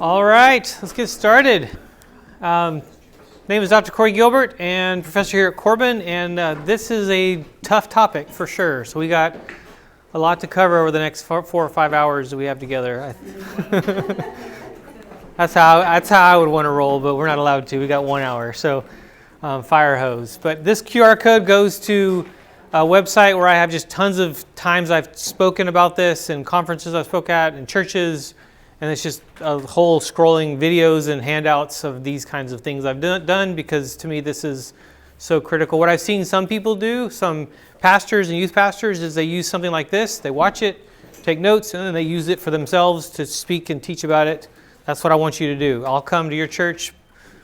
All right, let's get started. Name is Dr. Corey Gilbert and professor here at Corbin, and this is a tough topic for sure. So we got a lot to cover over the next 4 or 5 hours that we have together. That's how I would want to roll, but we're not allowed to. We got 1 hour, so fire hose. But this QR code goes to a website where I have just tons of times I've spoken about this and conferences I've spoke at and churches. And it's just a whole scrolling videos and handouts of these kinds of things I've done because to me this is so critical. What I've seen some people do, some pastors and youth pastors, is they use something like this. They watch it, take notes, and then they use it for themselves to speak and teach about it. That's what I want you to do. I'll come to your church,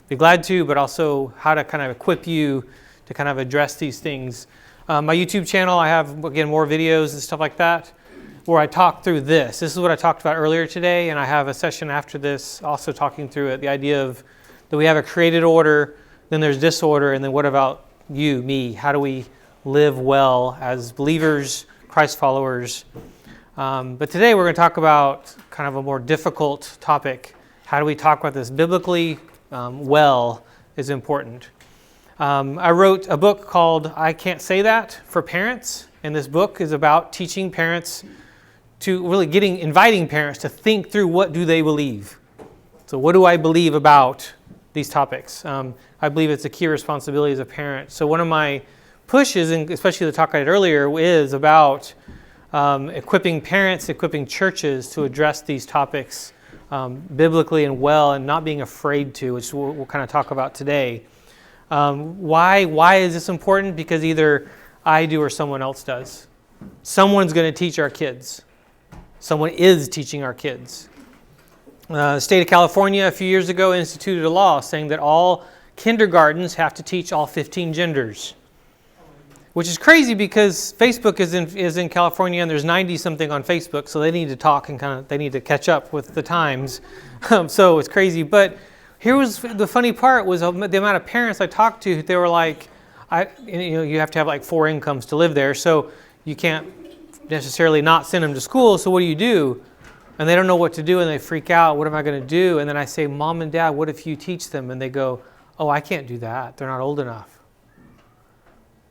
be glad to, but also how to kind of equip you to kind of address these things. My YouTube channel, I have, again, more videos and stuff like that, where I talk through this. This is what I talked about earlier today, and I have a session after this also talking through it. The idea of that we have a created order, then there's disorder, and then what about you, me? How do we live well as believers, Christ followers? But today we're going to talk about kind of a more difficult topic. How do we talk about this biblically well is important. I wrote a book called I Can't Say That for parents, and this book is about teaching parents to really inviting parents to think through what do they believe. So what do I believe about these topics? I believe it's a key responsibility as a parent. So one of my pushes, and especially the talk I had earlier, is about equipping parents, equipping churches to address these topics biblically and well, and not being afraid to, which we'll kind of talk about today. Why is this important? Because either I do or someone else does. Someone's going to teach our kids. Someone is teaching our kids. The state of California a few years ago instituted a law saying that all kindergartens have to teach all 15 genders, which is crazy because Facebook is in California and there's 90-something on Facebook, so they need to talk and they need to catch up with the times. So it's crazy. But here was the funny part was the amount of parents I talked to. They were like, you have to have like 4 incomes to live there, so you can't necessarily not send them to school, so what do? And they don't know what to do, and they freak out. What am I going to do? And then I say, Mom and Dad, what if you teach them? And they go, oh, I can't do that. They're not old enough.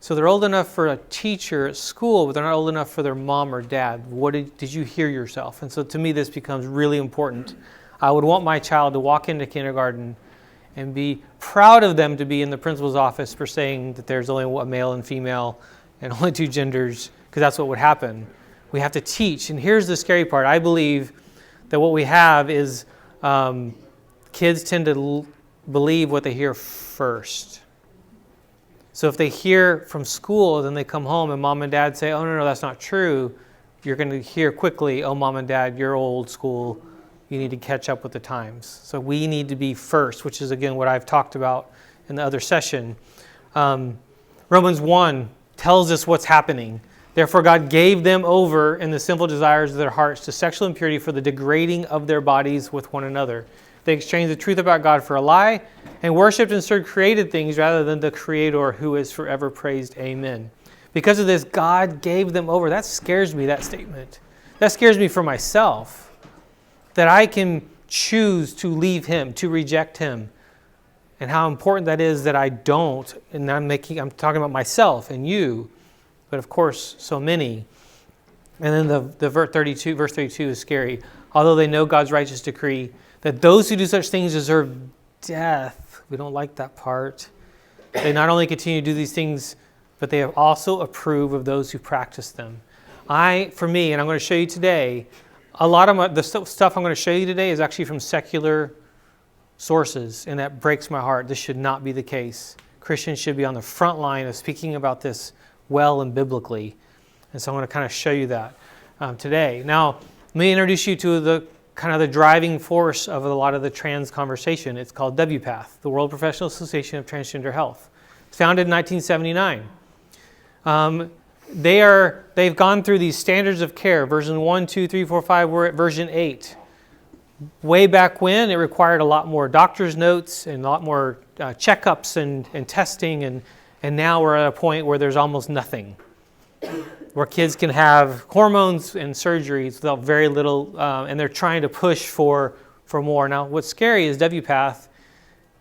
So they're old enough for a teacher at school, but they're not old enough for their mom or dad. What did you hear yourself? And so to me, this becomes really important. I would want my child to walk into kindergarten and be proud of them to be in the principal's office for saying that there's only a male and female and only 2 genders, because that's what would happen. We have to teach. And here's the scary part. I believe that what we have is kids tend to believe what they hear first. So if they hear from school, then they come home and mom and dad say, oh, no, that's not true. You're going to hear quickly, oh, Mom and Dad, you're old school. You need to catch up with the times. So we need to be first, which is, again, what I've talked about in the other session. Romans 1 tells us what's happening. Therefore, God gave them over in the sinful desires of their hearts to sexual impurity for the degrading of their bodies with one another. They exchanged the truth about God for a lie and worshipped and served created things rather than the Creator who is forever praised. Amen. Because of this, God gave them over. That scares me, that statement. That scares me for myself. That I can choose to leave Him, to reject Him. And how important that is that I don't. And I'm talking about myself and you. But of course, so many. And then the verse 32 is scary. Although they know God's righteous decree that those who do such things deserve death. We don't like that part. They not only continue to do these things, but they have also approved of those who practice them. For me, and I'm going to show you today, a lot of the stuff I'm going to show you today is actually from secular sources, and that breaks my heart. This should not be the case. Christians should be on the front line of speaking about this well and biblically. And so I'm going to kind of show you that today. Now, let me introduce you to the kind of the driving force of a lot of the trans conversation. It's called WPATH, the World Professional Association of Transgender Health. It's founded in 1979. They've gone through these standards of care, version 1, 2, 3, 4, 5, we're at version 8. Way back when, it required a lot more doctor's notes and a lot more checkups and testing, and now we're at a point where there's almost nothing. where kids can have hormones and surgeries without very little, and they're trying to push for for more. Now, what's scary is WPATH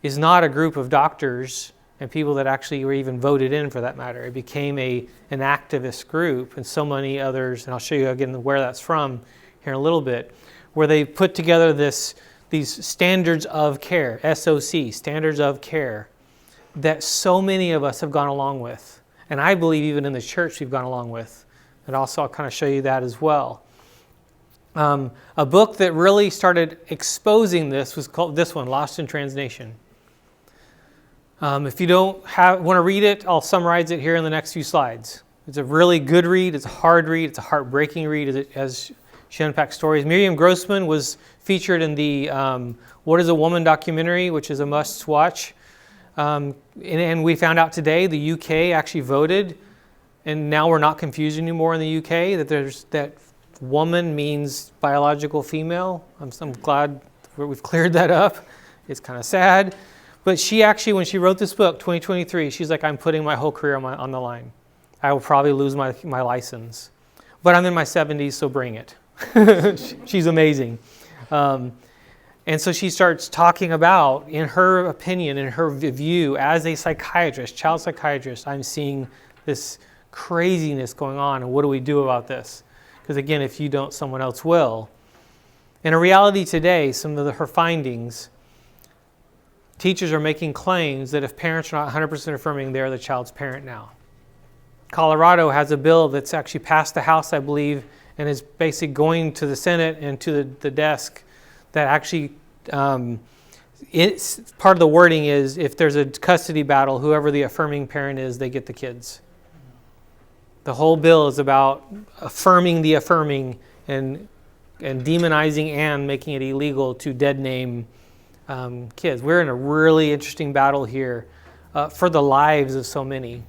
is not a group of doctors and people that actually were even voted in, for that matter. It became an activist group, and so many others, and I'll show you again where that's from here in a little bit, where they put together these standards of care, SOC, standards of care, that so many of us have gone along with. And I believe even in the church we've gone along with. And also I'll kind of show you that as well. A book that really started exposing this was called this one, Lost in Translation. If you don't want to read it, I'll summarize it here in the next few slides. It's a really good read. It's a hard read. It's a heartbreaking read as she unpacks stories. Miriam Grossman was featured in the What is a Woman documentary, which is a must-watch. And we found out today the UK actually voted, and now we're not confused anymore in the UK, that woman means biological female. I'm glad we've cleared that up. It's kind of sad. But she actually, when she wrote this book, 2023, she's like, I'm putting my whole career on the line. I will probably lose my license. But I'm in my 70s, so bring it. She's amazing. And so she starts talking about, in her opinion, in her view, as a psychiatrist, child psychiatrist, I'm seeing this craziness going on, and what do we do about this? Because again, if you don't, someone else will. In a reality today, some of her findings, teachers are making claims that if parents are not 100% affirming, they're the child's parent now. Colorado has a bill that's actually passed the House, I believe, and is basically going to the Senate and to the desk that actually, it's part of the wording is if there's a custody battle, whoever the affirming parent is, they get the kids. The whole bill is about affirming the affirming and demonizing and making it illegal to dead name kids. We're in a really interesting battle here for the lives of so many.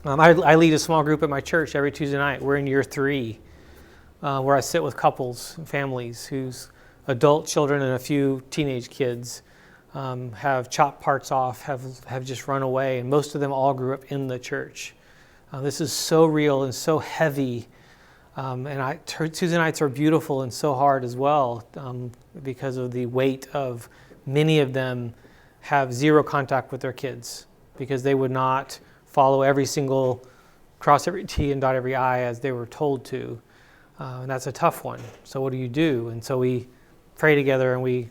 I lead a small group at my church every Tuesday night. We're in year 3, where I sit with couples and families whose adult children and a few teenage kids have chopped parts off, have just run away, and most of them all grew up in the church. This is so real and so heavy, and Tuesday nights are beautiful and so hard as well because of the weight of many of them have zero contact with their kids because they would not follow cross every T and dot every I as they were told to. And that's a tough one. So what do you do? And so we pray together and we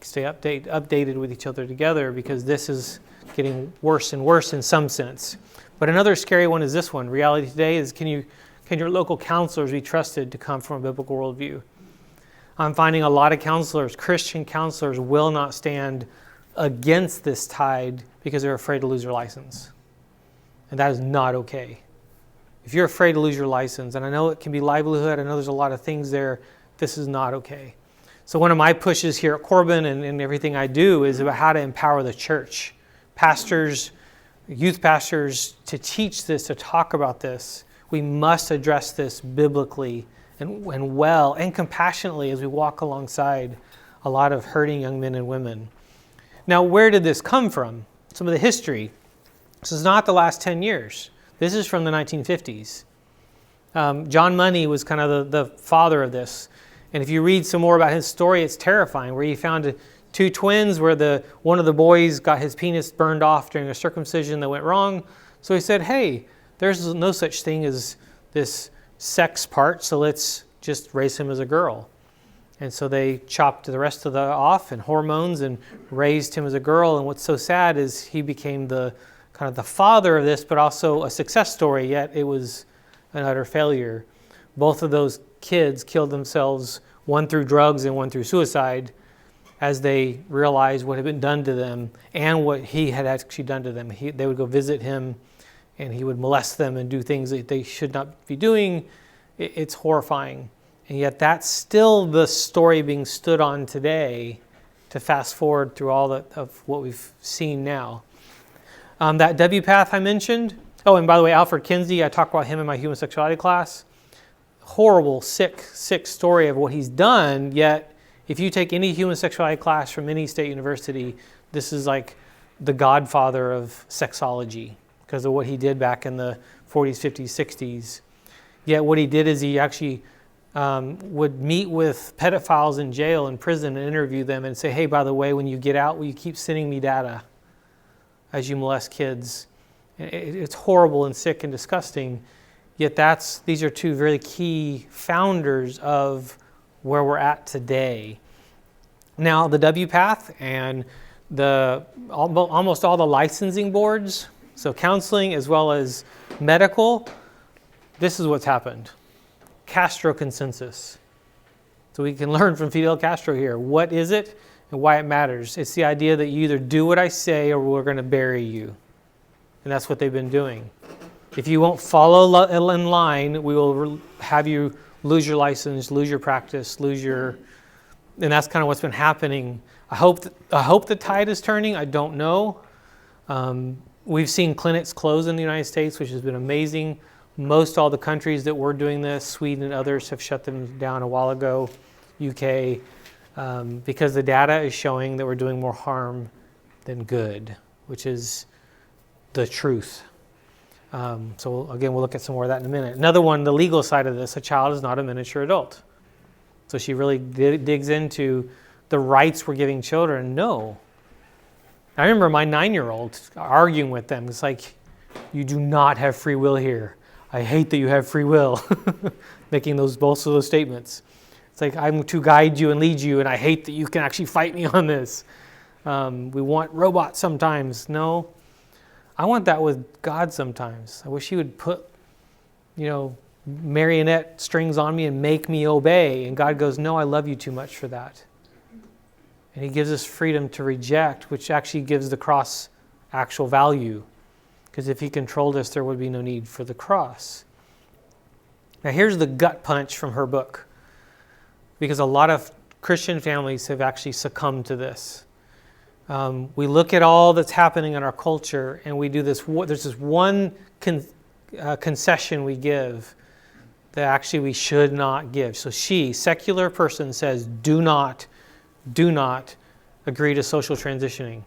stay updated with each other together because this is getting worse and worse in some sense. But another scary one is this one. Reality today is can your local counselors be trusted to come from a biblical worldview? I'm finding a lot of counselors, Christian counselors, will not stand against this tide because they're afraid to lose their license. And that is not okay. If you're afraid to lose your license, and I know it can be livelihood, I know there's a lot of things there, this is not okay. So one of my pushes here at Corbin and everything I do is about how to empower the church. Pastors, youth pastors, to teach this, to talk about this. We must address this biblically and well and compassionately as we walk alongside a lot of hurting young men and women. Now, where did this come from? Some of the history. This is not the last 10 years. This is from the 1950s. John Money was kind of the father of this. And if you read some more about his story, it's terrifying, where he found 2 twins where one of the boys got his penis burned off during a circumcision that went wrong. So he said, hey, there's no such thing as this sex part, so let's just raise him as a girl. And so they chopped the rest of off and hormones and raised him as a girl. And what's so sad is he became the father of this, but also a success story, yet it was an utter failure. Both of those kids killed themselves, one through drugs and one through suicide, as they realized what had been done to them and what he had actually done to them. They would go visit him, and he would molest them and do things that they should not be doing. It's horrifying. And yet that's still the story being stood on today to fast forward through all of what we've seen now. That WPATH I mentioned. Oh, and by the way, Alfred Kinsey, I talked about him in my human sexuality class. Horrible, sick story of what he's done, yet if you take any human sexuality class from any state university, this is like the godfather of sexology because of what he did back in the 40s, 50s, 60s. Yet what he did is he actually would meet with pedophiles in jail and prison and interview them and say, hey, by the way, when you get out, will you keep sending me data as you molest kids? It's horrible and sick and disgusting, yet these are two very key founders of where we're at today. Now, the WPATH and almost all the licensing boards, so counseling as well as medical, this is what's happened. Castro consensus. So we can learn from Fidel Castro here. What is it and why it matters? It's the idea that you either do what I say or we're going to bury you. And that's what they've been doing. If you won't follow in line, we will have you lose your license, lose your practice, and that's kind of what's been happening. I hope the tide is turning. I don't know. We've seen clinics close in the United States, which has been amazing. Most all the countries that were doing this, Sweden and others, have shut them down a while ago, UK, because the data is showing that we're doing more harm than good, which is the truth. So again, we'll look at some more of that in a minute. Another one, the legal side of this, a child is not a miniature adult. So she really digs into the rights we're giving children. No. I remember my 9-year-old arguing with them. It's like, you do not have free will here. I hate that you have free will. Making both of those statements. It's like, I'm to guide you and lead you, and I hate that you can actually fight me on this. We want robots sometimes. No. I want that with God sometimes. I wish he would put, marionette strings on me and make me obey. And God goes, no, I love you too much for that. And he gives us freedom to reject, which actually gives the cross actual value. Because if he controlled us, there would be no need for the cross. Now here's the gut punch from her book. Because a lot of Christian families have actually succumbed to this. We look at all that's happening in our culture and we do this. There's this one concession we give that actually we should not give. So secular person, says, do not agree to social transitioning.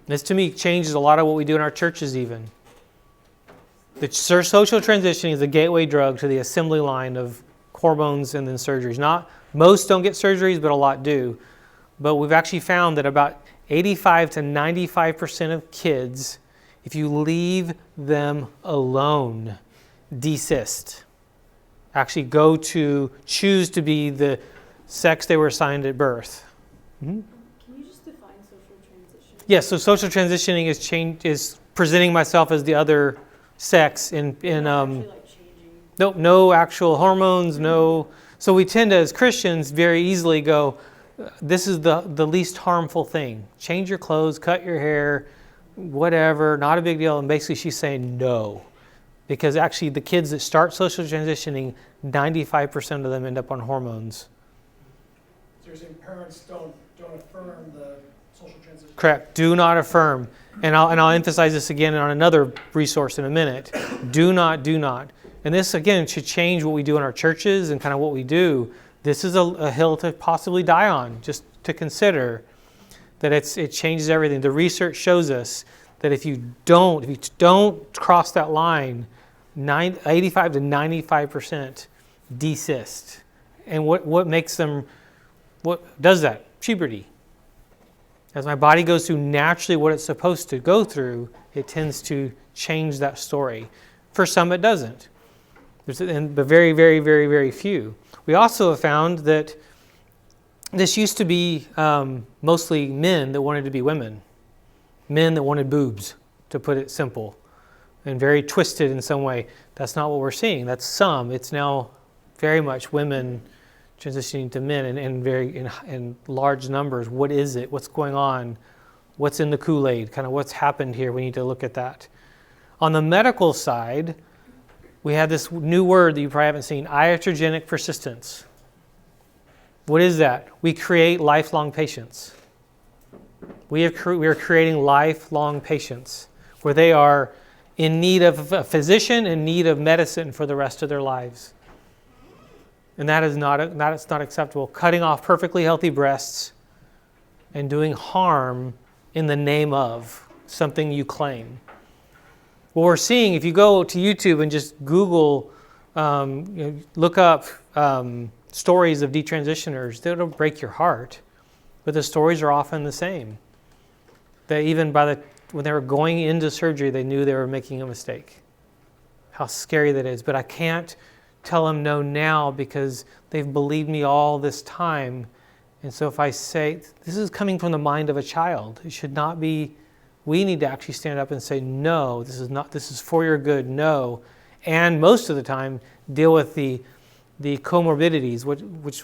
This to me changes a lot of what we do in our churches even. The social transitioning is a gateway drug to the assembly line of hormones and then surgeries. Most don't get surgeries, but a lot do. But we've actually found that about 85 to 95% of kids, if you leave them alone, desist. Actually choose to be the sex they were assigned at birth. Mm-hmm. Can you just define social transitioning? Yes, so social transitioning is presenting myself as the other sex in actually like changing. No actual hormones, no. So we tend to, as Christians, very easily go, this is the least harmful thing. Change your clothes, cut your hair, whatever, not a big deal. And basically she's saying no. Because actually the kids that start social transitioning, 95% of them end up on hormones. So you're saying parents don't affirm the social transition? Correct. Do not affirm. And I'll emphasize this again on another resource in a minute. Do not. And this, again, should change what we do in our churches and kind of what we do. This is a hill to possibly die on, just to consider that it changes everything. The research shows us that if you don't cross that line, 85 to 95% desist. And what does that? Puberty. As my body goes through naturally what it's supposed to go through, it tends to change that story. For some, it doesn't. But very, very, very, very few. We also have found that this used to be mostly men that wanted to be women. Men that wanted boobs, to put it simple. And very twisted in some way. That's not what we're seeing. That's some. It's now very much women transitioning to men in large numbers. What is it? What's going on? What's in the Kool-Aid? Kind of what's happened here? We need to look at that. On the medical side, we have this new word that you probably haven't seen, iatrogenic persistence. What is that? We create lifelong patients. We are creating lifelong patients where they are in need of a physician, in need of medicine for the rest of their lives. And that is not acceptable. Cutting off perfectly healthy breasts and doing harm in the name of something you claim. What we're seeing, if you go to YouTube and just Google Look up stories of detransitioners. They don't break your heart, but the stories are often the same. That even when they were going into surgery, they knew they were making a mistake. How scary that is. But I can't tell them no now because they've believed me all this time. And so if I say, this is coming from the mind of a child, it should not be, we need to actually stand up and say, no, this is for your good, no. And most of the time, deal with the comorbidities.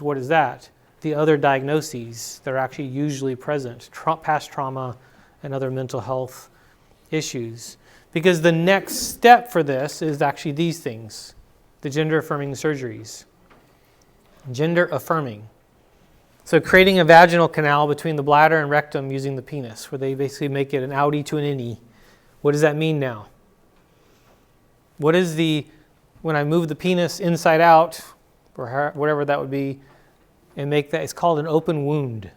What is that? The other diagnoses that are actually usually present, past trauma and other mental health issues. Because the next step for this is actually these things, the gender-affirming surgeries. Gender-affirming. So creating a vaginal canal between the bladder and rectum using the penis, where they basically make it an outie to an innie. What does that mean now? What is when I move the penis inside out, or whatever that would be, and make that, it's called an open wound.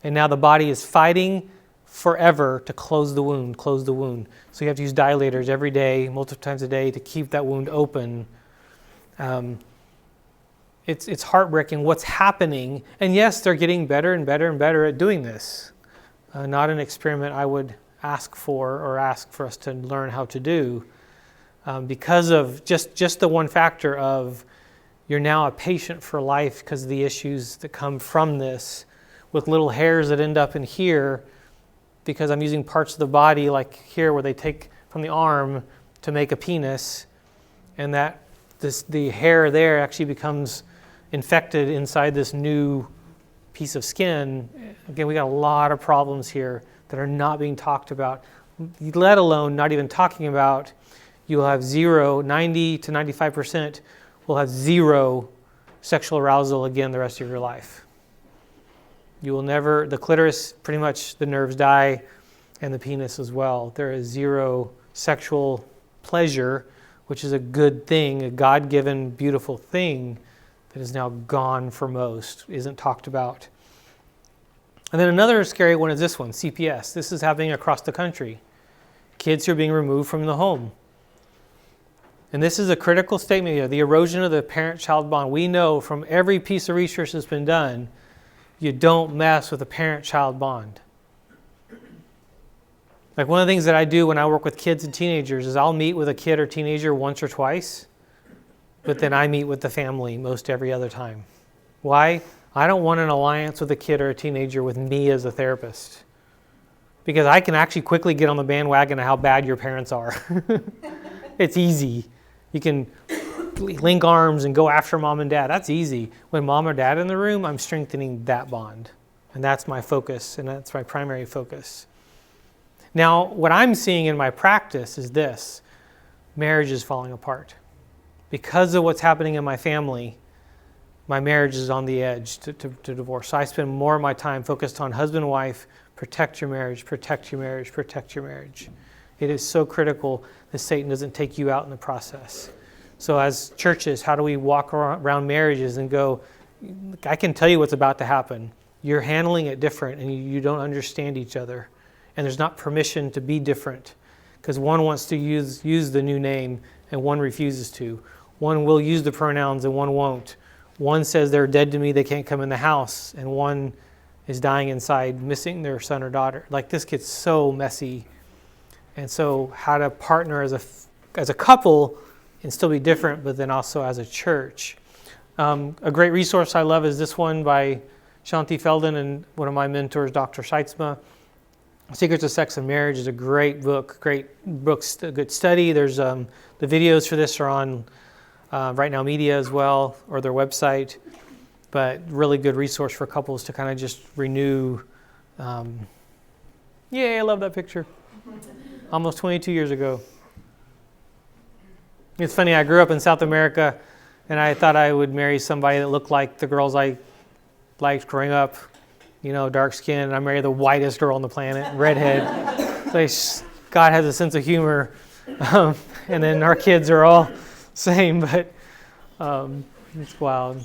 And now the body is fighting forever to close the wound. So you have to use dilators every day, multiple times a day, to keep that wound open. It's heartbreaking what's happening. And yes, they're getting better and better and better at doing this. Not an experiment I would ask for us to learn how to do. Because of just the one factor of you're now a patient for life because of the issues that come from this, with little hairs that end up in here, because I'm using parts of the body like here where they take from the arm to make a penis, and that the hair there actually becomes infected inside this new piece of skin. Again, we got a lot of problems here that are not being talked about, let alone not even talking about. You'll have 90 to 95% will have zero sexual arousal again the rest of your life. You will never, the clitoris, pretty much the nerves die, and the penis as well. There is zero sexual pleasure, which is a good thing, a God-given, beautiful thing that is now gone for most, isn't talked about. And then another scary one is this one, CPS. This is happening across the country. Kids who are being removed from the home. And this is a critical statement here, the erosion of the parent-child bond. We know from every piece of research that's been done, you don't mess with a parent-child bond. Like one of the things that I do when I work with kids and teenagers is I'll meet with a kid or teenager once or twice, but then I meet with the family most every other time. Why? I don't want an alliance with a kid or a teenager with me as a therapist. Because I can actually quickly get on the bandwagon of how bad your parents are. It's easy. You can link arms and go after mom and dad. That's easy. When mom or dad in the room, I'm strengthening that bond. And that's my focus, and that's my primary focus. Now, what I'm seeing in my practice is this. Marriage is falling apart. Because of what's happening in my family, my marriage is on the edge to divorce. So I spend more of my time focused on husband and wife, protect your marriage, protect your marriage, protect your marriage. It is so critical that Satan doesn't take you out in the process. So as churches, how do we walk around marriages and go, I can tell you what's about to happen. You're handling it different and you don't understand each other. And there's not permission to be different because one wants to use the new name and one refuses to. One will use the pronouns and one won't. One says they're dead to me, they can't come in the house, and one is dying inside, missing their son or daughter. Like this gets so messy. And so how to partner as a couple and still be different, but then also as a church. A great resource I love is this one by Shanti Feldon and one of my mentors, Dr. Scheitzma. Secrets of Sex and Marriage is a great book, a good study. There's the videos for this are on Right Now Media as well, or their website. But really good resource for couples to kind of just renew. Yay, I love that picture. Almost 22 years ago. It's funny, I grew up in South America, and I thought I would marry somebody that looked like the girls I liked growing up. You know, dark skin, and I married the whitest girl on the planet, redhead. So God has a sense of humor. And then our kids are all same, but it's wild.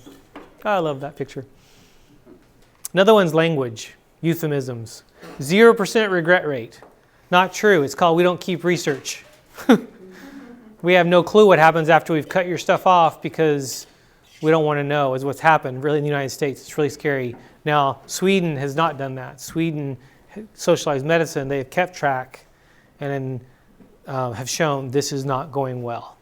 I love that picture. Another one's language, euphemisms. 0% regret rate. Not true. It's called we don't keep research. We have no clue what happens after we've cut your stuff off because we don't want to know is what's happened really in the United States. It's really scary. Now, Sweden has not done that. Sweden, socialized medicine, they have kept track and have shown this is not going well.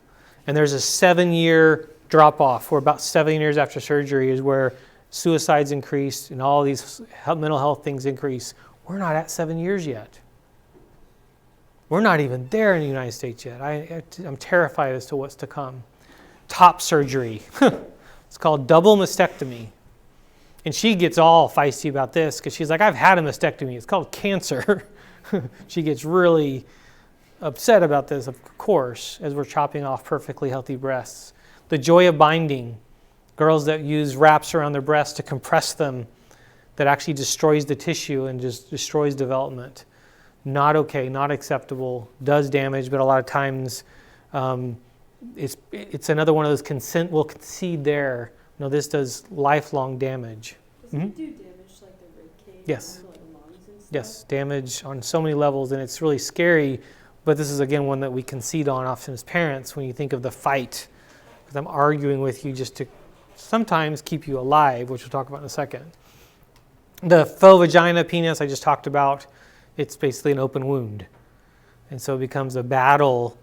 And there's a 7-year drop-off where about 7 years after surgery is where suicides increase and all these mental health things increase. We're not at 7 years yet. We're not even there in the United States yet. I'm terrified as to what's to come. Top surgery. It's called double mastectomy. And she gets all feisty about this because she's like, I've had a mastectomy. It's called cancer. She gets really upset about this, of course, as we're chopping off perfectly healthy breasts. The joy of binding. Girls that use wraps around their breasts to compress them that actually destroys the tissue and just destroys development. Not okay, not acceptable, does damage, but a lot of times it's another one of those we'll concede there. No, this does lifelong damage. Does it do damage like the rib cage? Yes. And like lungs and stuff? Yes, damage on so many levels, and it's really scary, but this is again one that we concede on often as parents when you think of the fight, because I'm arguing with you just to sometimes keep you alive, which we'll talk about in a second. The faux vagina penis I just talked about, it's basically an open wound. And so it becomes a battle,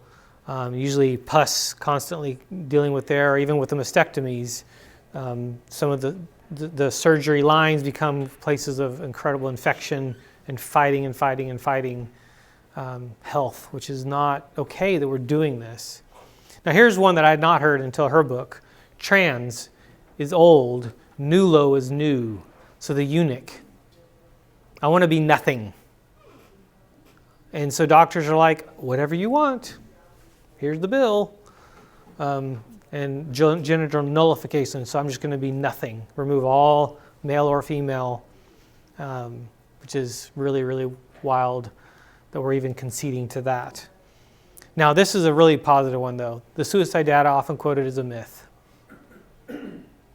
usually pus constantly dealing with there, or even with the mastectomies. Some of the surgery lines become places of incredible infection and fighting health, which is not okay that we're doing this. Now here's one that I had not heard until her book. Trans is old, nulo is new. So the eunuch. I want to be nothing. And so doctors are like, whatever you want. Here's the bill. And genital nullification. So I'm just going to be nothing. Remove all male or female, which is really, really wild that we're even conceding to that. Now, this is a really positive one, though. The suicide data often quoted as a myth.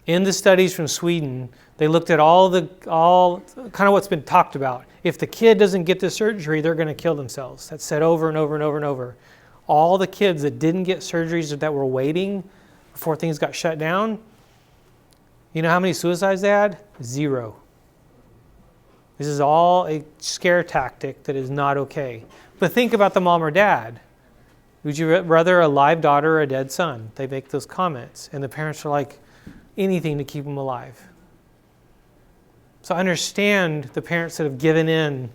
In the studies from Sweden, they looked at all kind of what's been talked about. If the kid doesn't get the surgery, they're going to kill themselves. That's said over and over and over and over. All the kids that didn't get surgeries that were waiting before things got shut down, you know how many suicides they had? 0. This is all a scare tactic that is not okay. But think about the mom or dad. Would you rather a live daughter or a dead son? They make those comments, and the parents are like, anything to keep them alive. So I understand the parents that have given in.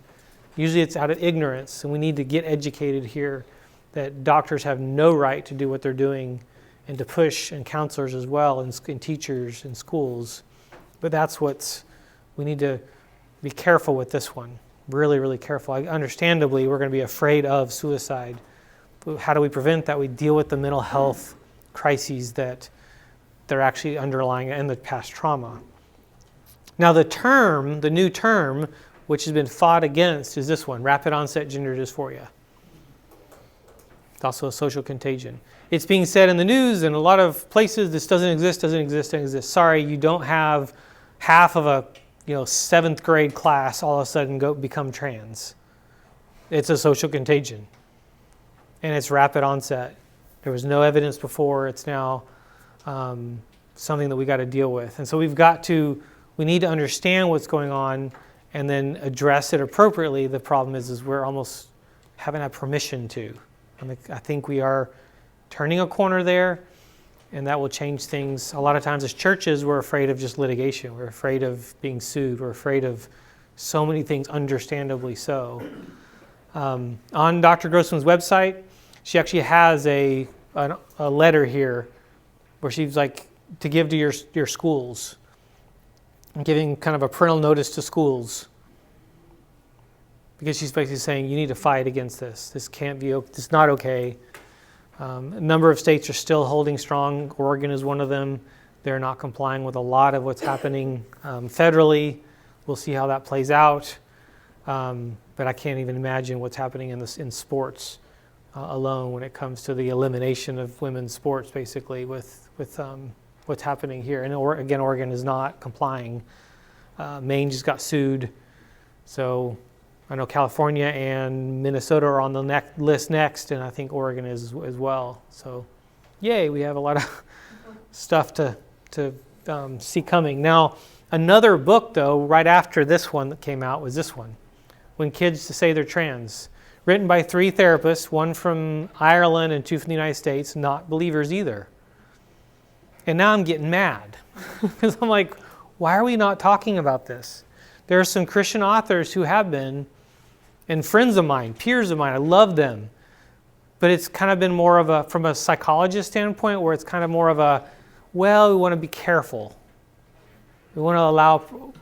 Usually it's out of ignorance, and we need to get educated here that doctors have no right to do what they're doing and to push, and counselors as well, and teachers and schools. But that's we need to be careful with this one. Really, really careful. Understandably, we're going to be afraid of suicide. But how do we prevent that? We deal with the mental health crises that they're actually underlying in the past trauma. Now the new term, which has been fought against, is this one, rapid onset gender dysphoria. It's also a social contagion. It's being said in the news in a lot of places, this doesn't exist. Sorry, you don't have half of a 7th grade class all of a sudden become trans. It's a social contagion. And it's rapid onset. There was no evidence before. It's now something that we got to deal with. And so we need to understand what's going on and then address it appropriately. The problem is we're almost haven't had permission to. I think we are turning a corner there, and that will change things. A lot of times as churches, we're afraid of just litigation. We're afraid of being sued. We're afraid of so many things, understandably so. On Dr. Grossman's website, she actually has a letter here where she's like to give to your schools, giving kind of a parental notice to schools, because she's basically saying you need to fight against this. This can't be. This is not okay. A number of states are still holding strong. Oregon is one of them. They're not complying with a lot of what's happening federally. We'll see how that plays out. But I can't even imagine what's happening in sports alone when it comes to the elimination of women's sports, basically, with what's happening here. And again, Oregon is not complying. Maine just got sued. So I know California and Minnesota are on the list next, and I think Oregon is as well. So, yay, we have a lot of stuff to see coming. Now, another book, though, right after this one that came out was this one, When Kids Say They're Trans, written by 3 therapists, one from Ireland and 2 from the United States, not believers either. And now I'm getting mad because I'm like, why are we not talking about this? There are some Christian authors who have been, and friends of mine, peers of mine, I love them. But it's kind of been more of a, from a psychologist standpoint, where it's kind of more of a, well, we want to be careful. We want to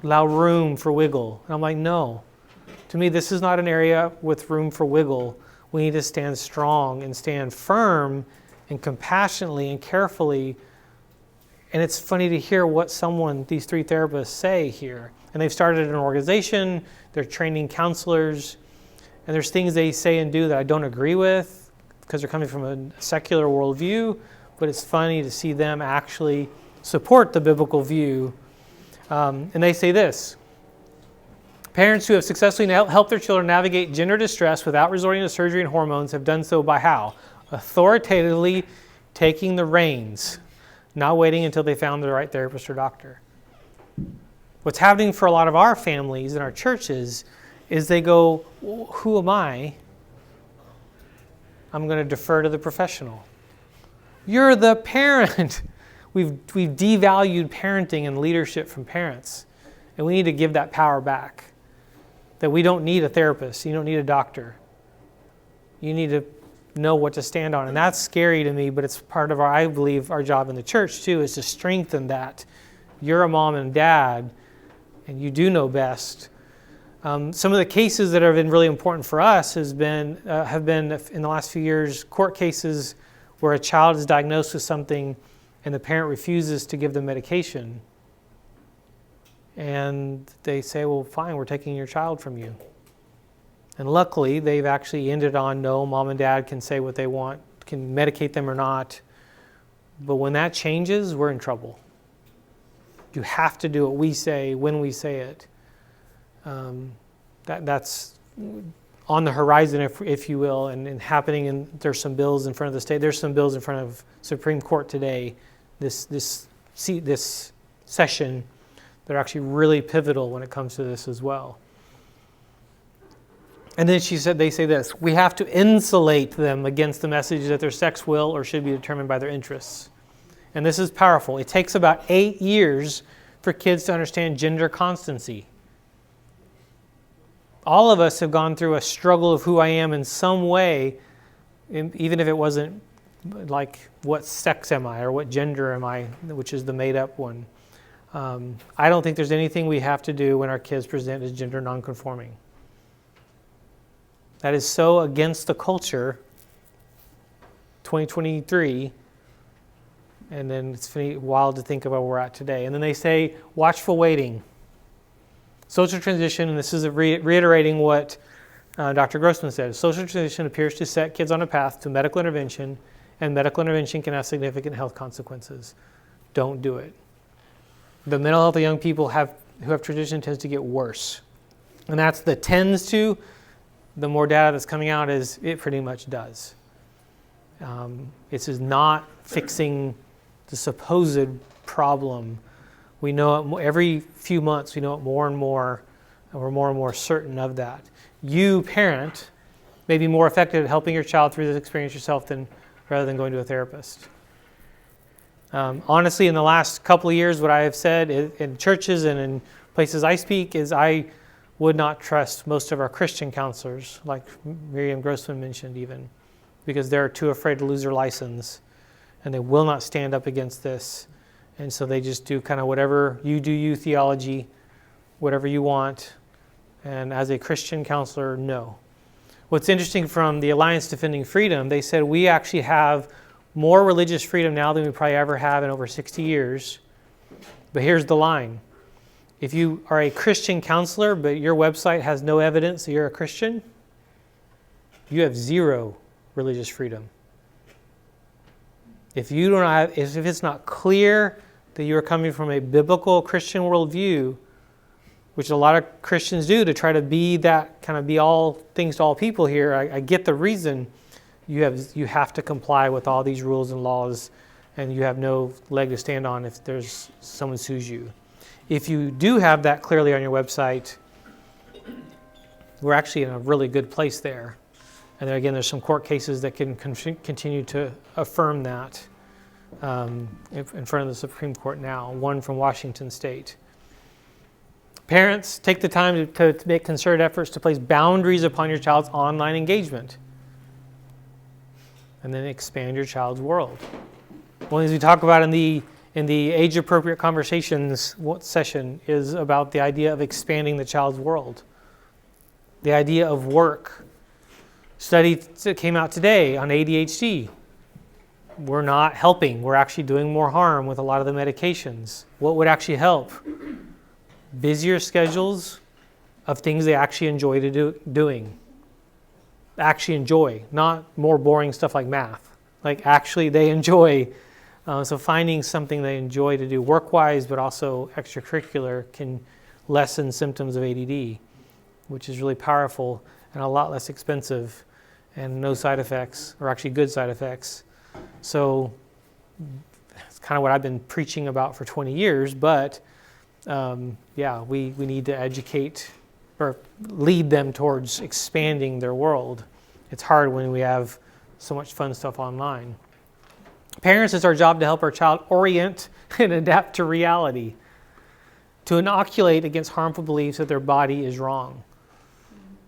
allow room for wiggle. And I'm like, no. To me, this is not an area with room for wiggle. We need to stand strong and stand firm and compassionately and carefully. And it's funny to hear what these 3 therapists say here. And they've started an organization, they're training counselors, and there's things they say and do that I don't agree with because they're coming from a secular worldview, but it's funny to see them actually support the biblical view. And they say this: parents who have successfully helped their children navigate gender distress without resorting to surgery and hormones have done so by how? Authoritatively taking the reins, not waiting until they found the right therapist or doctor. What's happening for a lot of our families and our churches is they go, who am I? I'm going to defer to the professional. You're the parent. We've devalued parenting and leadership from parents. And we need to give that power back. That we don't need a therapist. You don't need a doctor. You need to know what to stand on. And that's scary to me, but it's part of I believe, our job in the church too, is to strengthen that. You're a mom and dad, and you do know best. Some of the cases that have been really important for us have been in the last few years, court cases where a child is diagnosed with something and the parent refuses to give them medication. And they say, well, fine, we're taking your child from you. And luckily, they've actually ended on, no, mom and dad can say what they want, can medicate them or not. But when that changes, we're in trouble. You have to do what we say when we say it. That's on the horizon, if you will, and happening. And there's some bills in front of the state. There's some bills in front of Supreme Court today, this session, that are actually really pivotal when it comes to this as well. And then they say this: we have to insulate them against the message that their sex will or should be determined by their interests. And this is powerful. It takes about 8 years for kids to understand gender constancy. All of us have gone through a struggle of who I am in some way, even if it wasn't like, what sex am I or what gender am I, which is the made-up one. I don't think there's anything we have to do when our kids present as gender nonconforming. That is so against the culture, 2023, and then it's wild to think about where we're at today. And then they say, watchful waiting. Social transition, and this is reiterating what Dr. Grossman said, social transition appears to set kids on a path to medical intervention, and medical intervention can have significant health consequences. Don't do it. The mental health of young people who have transition tends to get worse. And that's the tends to. The more data that's coming out is it pretty much does. This is not fixing the supposed problem. We know it every few months, we know it more and more, and we're more and more certain of that. You, parent, may be more effective at helping your child through this experience yourself rather than going to a therapist. Honestly, in the last couple of years, what I have said in churches and in places I speak is I would not trust most of our Christian counselors, like Miriam Grossman mentioned even, because they're too afraid to lose their license, and they will not stand up against this. And so they just do kind of whatever you do, you theology, whatever you want. And as a Christian counselor, no. What's interesting from the Alliance Defending Freedom, they said we actually have more religious freedom now than we probably ever have in over 60 years. But here's the line. If you are a Christian counselor, but your website has no evidence that you're a Christian, you have zero religious freedom. If it's not clear that you are coming from a biblical Christian worldview, which a lot of Christians do to try to be that, kind of be all things to all people here. I get the reason. You have to comply with all these rules and laws, and you have no leg to stand on if there's someone sues you. If you do have that clearly on your website, we're actually in a really good place there. And then again, there's some court cases that can continue to affirm that in front of the Supreme Court now, one from Washington State. Parents, take the time to make concerted efforts to place boundaries upon your child's online engagement. And then expand your child's world. One of the things we talk about in the age-appropriate conversations session is about the idea of expanding the child's world. The idea of work. Study that came out today on ADHD. We're not helping. We're actually doing more harm with a lot of the medications. What would actually help? Busier schedules of things they actually enjoy doing. Actually enjoy, not more boring stuff like math. Like actually they enjoy. So finding something they enjoy to do work-wise, but also extracurricular, can lessen symptoms of ADD, which is really powerful and a lot less expensive and no side effects, or actually good side effects. So it's kind of what I've been preaching about for 20 years, but we need to educate or lead them towards expanding their world. It's hard when we have so much fun stuff online. Parents, it's our job to help our child orient and adapt to reality, to inoculate against harmful beliefs that their body is wrong.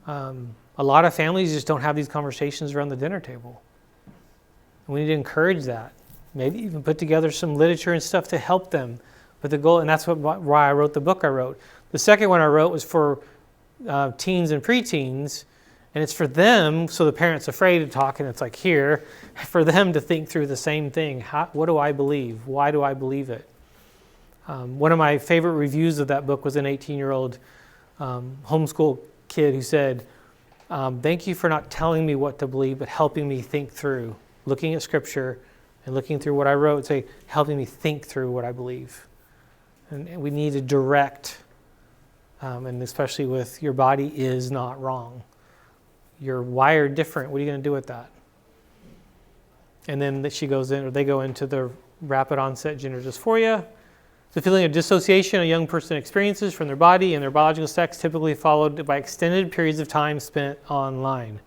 A lot of families just don't have these conversations around the dinner table. We need to encourage that. Maybe even put together some literature and stuff to help them. But the goal, and that's why I wrote the book I wrote. The second one I wrote was for teens and preteens, and it's for them, so the parent's afraid to talk, and it's like here, for them to think through the same thing. What do I believe? Why do I believe it? One of my favorite reviews of that book was an 18-year-old homeschool kid who said, thank you for not telling me what to believe, but helping me think through, looking at Scripture and looking through what I wrote, helping me think through what I believe. And we need to direct, and especially with your body is not wrong. You're wired different. What are you going to do with that? And then she goes in, or they go into the rapid onset gender dysphoria. The feeling of dissociation a young person experiences from their body and their biological sex, typically followed by extended periods of time spent online.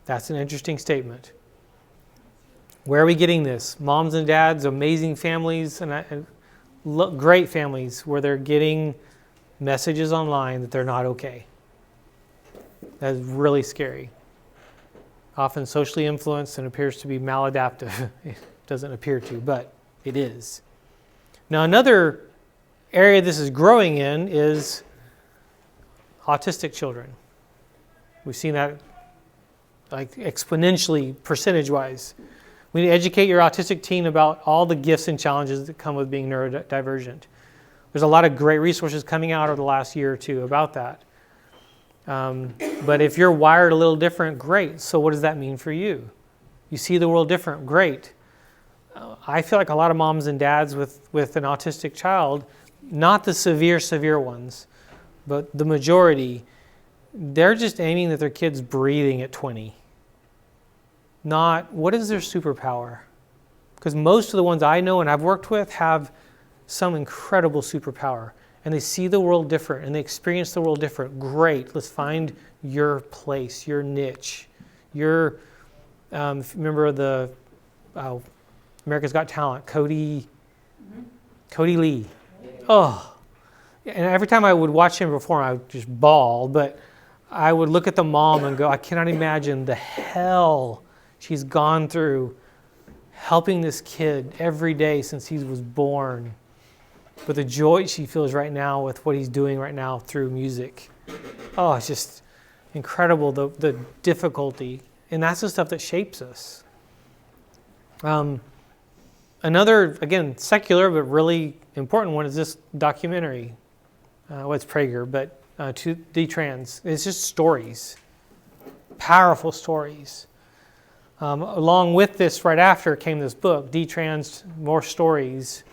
That's an interesting statement. Where are we getting this? Moms and dads, amazing families, and great families where they're getting messages online that they're not okay. That is really scary. Often socially influenced and appears to be maladaptive. It doesn't appear to, but it is. Now, another area this is growing in is autistic children. We've seen that like exponentially, percentage-wise. We need to educate your autistic teen about all the gifts and challenges that come with being neurodivergent. There's a lot of great resources coming out over the last year or two about that. But if you're wired a little different, great. So what does that mean for you? You see the world different, great. I feel like a lot of moms and dads with an autistic child, not the severe ones, but the majority, they're just aiming that their kid's breathing at 20. Not, what is their superpower? Because most of the ones I know and I've worked with have some incredible superpower. And they see the world different and they experience the world different. Great. Let's find your place, your niche. Remember the America's Got Talent, Cody Lee. Oh. And every time I would watch him perform, I would just bawl. But I would look at the mom and go, I cannot imagine the hell she's gone through helping this kid every day since he was born. But the joy she feels right now with what he's doing right now through music. Oh, it's just incredible, the difficulty. And that's the stuff that shapes us. Another, again, secular but really important one is this documentary. It's Prager, but D-Trans. It's just stories. Powerful stories. Along with this, right after, came this book, D-Trans, More Stories.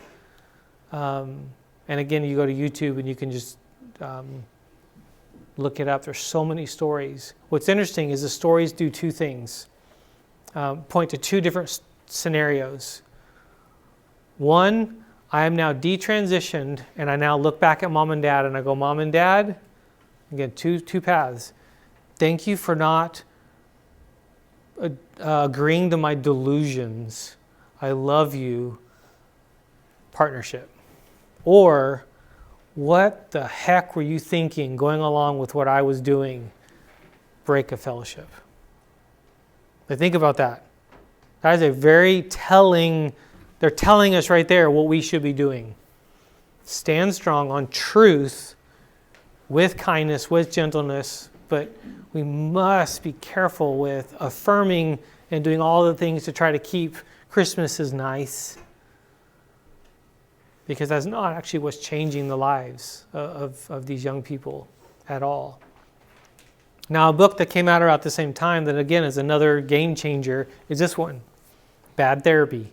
And again, you go to YouTube and you can just look it up. There's so many stories. What's interesting is the stories do two things. Point to two different scenarios. One, I am now detransitioned, and I now look back at mom and dad, and I go, Mom and Dad, again, two paths. Thank you for not agreeing to my delusions. I love you. Partnership. Or, what the heck were you thinking going along with what I was doing? Break of fellowship. Now think about that. That is a very telling, they're telling us right there what we should be doing. Stand strong on truth with kindness, with gentleness, but we must be careful with affirming and doing all the things to try to keep Christmas as nice, because that's not actually what's changing the lives of these young people at all. Now, a book that came out around the same time that, again, is another game changer is this one, Bad Therapy.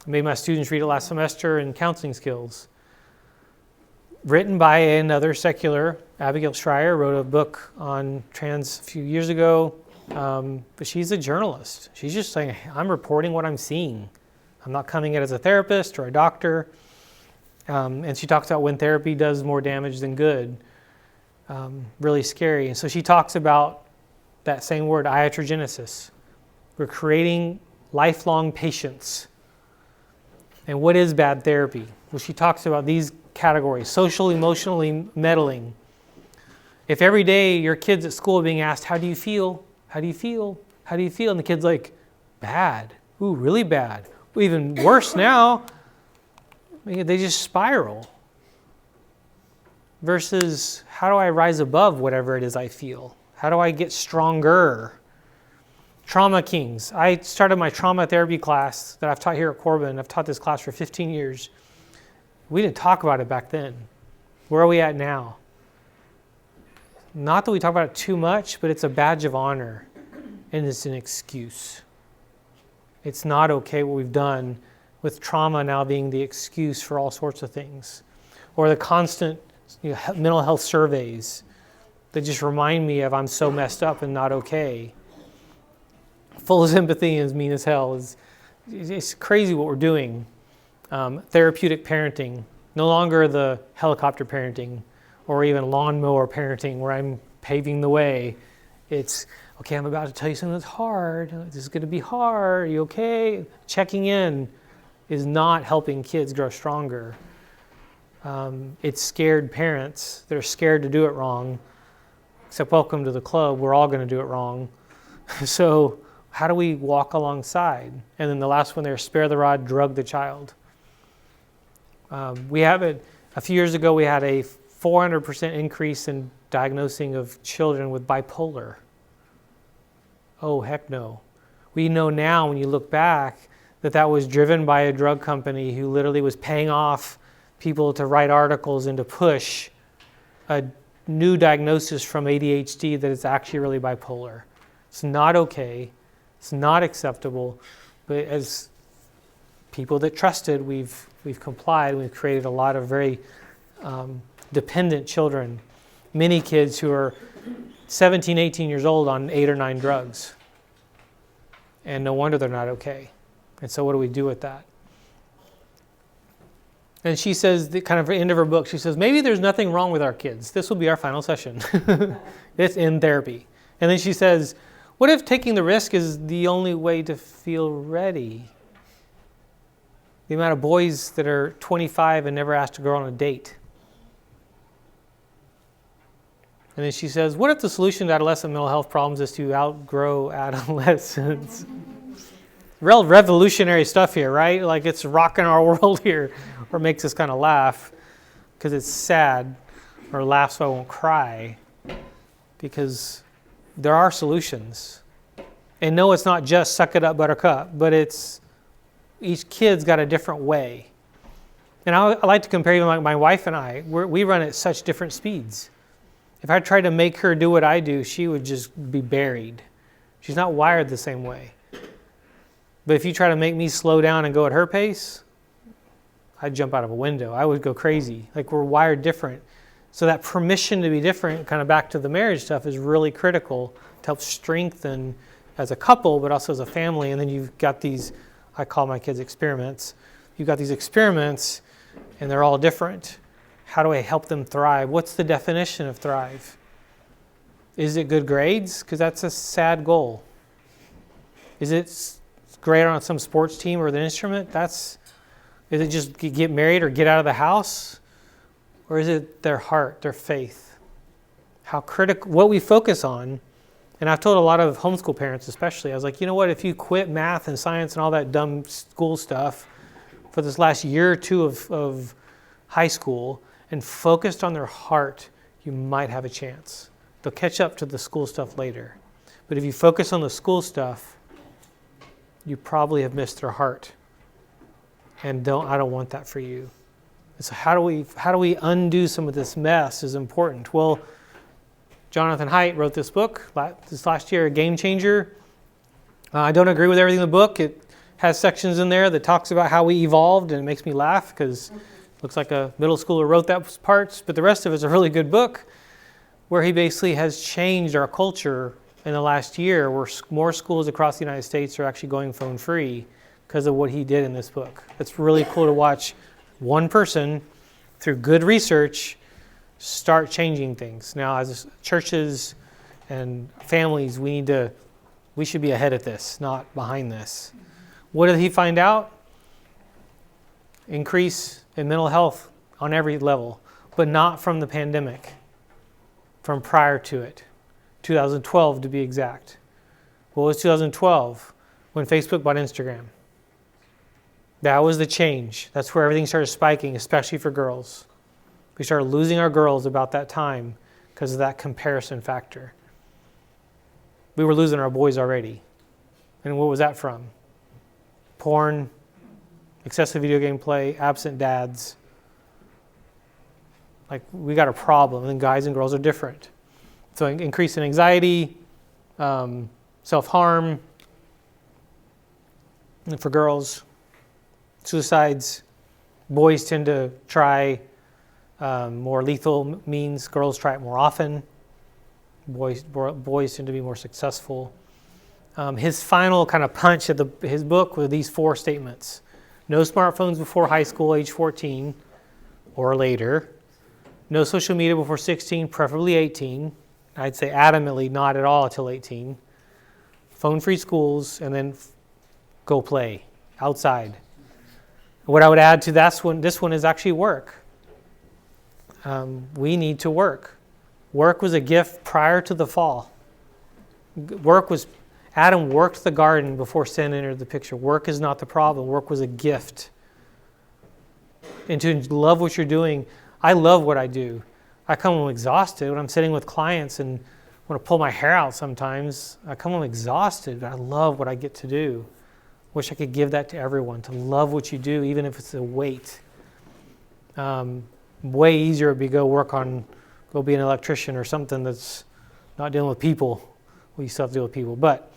I made my students read it last semester in counseling skills. Written by another secular, Abigail Schreier, wrote a book on trans a few years ago, but she's a journalist. She's just saying, I'm reporting what I'm seeing. I'm not coming in as a therapist or a doctor. And she talks about when therapy does more damage than good. Really scary. And so she talks about that same word, iatrogenesis. We're creating lifelong patience. And what is bad therapy? Well, she talks about these categories: social, emotionally meddling. If every day your kid's at school being asked, how do you feel? How do you feel? How do you feel? And the kid's like, bad. Ooh, really bad. Well, even worse now. They just spiral. Versus, how do I rise above whatever it is I feel? How do I get stronger? Trauma Kings. I started my trauma therapy class that I've taught here at Corbin. I've taught this class for 15 years. We didn't talk about it back then. Where are we at now? Not that we talk about it too much, but it's a badge of honor, and it's an excuse. It's not okay what we've done, with trauma now being the excuse for all sorts of things. Or the constant mental health surveys that just remind me of I'm so messed up and not okay. Full of sympathy and as mean as hell. It's crazy what we're doing. Therapeutic parenting, no longer the helicopter parenting or even lawnmower parenting where I'm paving the way. It's, okay, I'm about to tell you something that's hard. This is going to be hard. Are you okay? Checking in is not helping kids grow stronger. It's scared parents. They're scared to do it wrong. Except welcome to the club. We're all going to do it wrong. So how do we walk alongside? And then the last one there, spare the rod, drug the child. We have it, a few years ago, we had a 400% increase in diagnosing of children with bipolar. Oh, heck no. We know now, when you look back, that was driven by a drug company who literally was paying off people to write articles and to push a new diagnosis from ADHD that it's actually really bipolar. It's not okay. It's not acceptable. But as people that trusted, we've complied. We've created a lot of very dependent children. Many kids who are 17, 18 years old on 8 or 9 drugs. And no wonder they're not okay. And so what do we do with that? And she says, the kind of end of her book, she says, maybe there's nothing wrong with our kids. This will be our final session. It's in therapy. And then she says, what if taking the risk is the only way to feel ready? The amount of boys that are 25 and never asked a girl on a date. And then she says, what if the solution to adolescent mental health problems is to outgrow adolescence? Real revolutionary stuff here, right? Like it's rocking our world here, or makes us kind of laugh because it's sad, or laugh so I won't cry, because there are solutions. And no, it's not just suck it up, buttercup, but it's each kid's got a different way. And I like to compare even like my wife and I, we run at such different speeds. If I tried to make her do what I do, she would just be buried. She's not wired the same way. But if you try to make me slow down and go at her pace, I'd jump out of a window. I would go crazy. Like, we're wired different. So that permission to be different, kind of back to the marriage stuff, is really critical to help strengthen as a couple, but also as a family. And then you've got these, I call my kids experiments. You've got these experiments, and they're all different. How do I help them thrive? What's the definition of thrive? Is it good grades? Because that's a sad goal. Is it great on some sports team or the instrument? Is it just get married or get out of the house? Or is it their heart, their faith? How critical, what we focus on. And I've told a lot of homeschool parents especially, I was like, you know what, if you quit math and science and all that dumb school stuff for this last year or two of high school and focused on their heart, you might have a chance. They'll catch up to the school stuff later. But if you focus on the school stuff, you probably have missed their heart. And I don't want that for you. And so how do we undo some of this mess is important. Well, Jonathan Haidt wrote this book this last year, A Game Changer. I don't agree with everything in the book. It has sections in there that talks about how we evolved, and it makes me laugh because it looks like a middle schooler wrote that parts, but the rest of it is a really good book where he basically has changed our culture in the last year, where more schools across the United States are actually going phone free because of what he did in this book. It's really cool to watch one person, through good research, start changing things. Now, as churches and families, we should be ahead of this, not behind this. What did he find out? Increase in mental health on every level, but not from the pandemic, from prior to it. 2012 to be exact. What was 2012? When Facebook bought Instagram. That was the change. That's where everything started spiking, especially for girls. We started losing our girls about that time because of that comparison factor. We were losing our boys already. And what was that from? Porn, excessive video game play, absent dads. Like, we got a problem, and guys and girls are different. So increase in anxiety, self-harm, and for girls, suicides. Boys tend to try more lethal means. Girls try it more often. Boys tend to be more successful. His final kind of punch at his book were these 4 statements. No smartphones before high school, age 14 or later. No social media before 16, preferably 18. I'd say adamantly not at all until 18. Phone-free schools, and then go play outside. What I would add to this one is actually work. We need to work. Work was a gift prior to the fall. Adam worked the garden before sin entered the picture. Work is not the problem. Work was a gift. And to love what you're doing, I love what I do. I come home exhausted when I'm sitting with clients and want to pull my hair out sometimes. I come home exhausted, but I love what I get to do. Wish I could give that to everyone, to love what you do, even if it's a weight. Way easier would be go be an electrician or something that's not dealing with people. Well, you still have to deal with people. But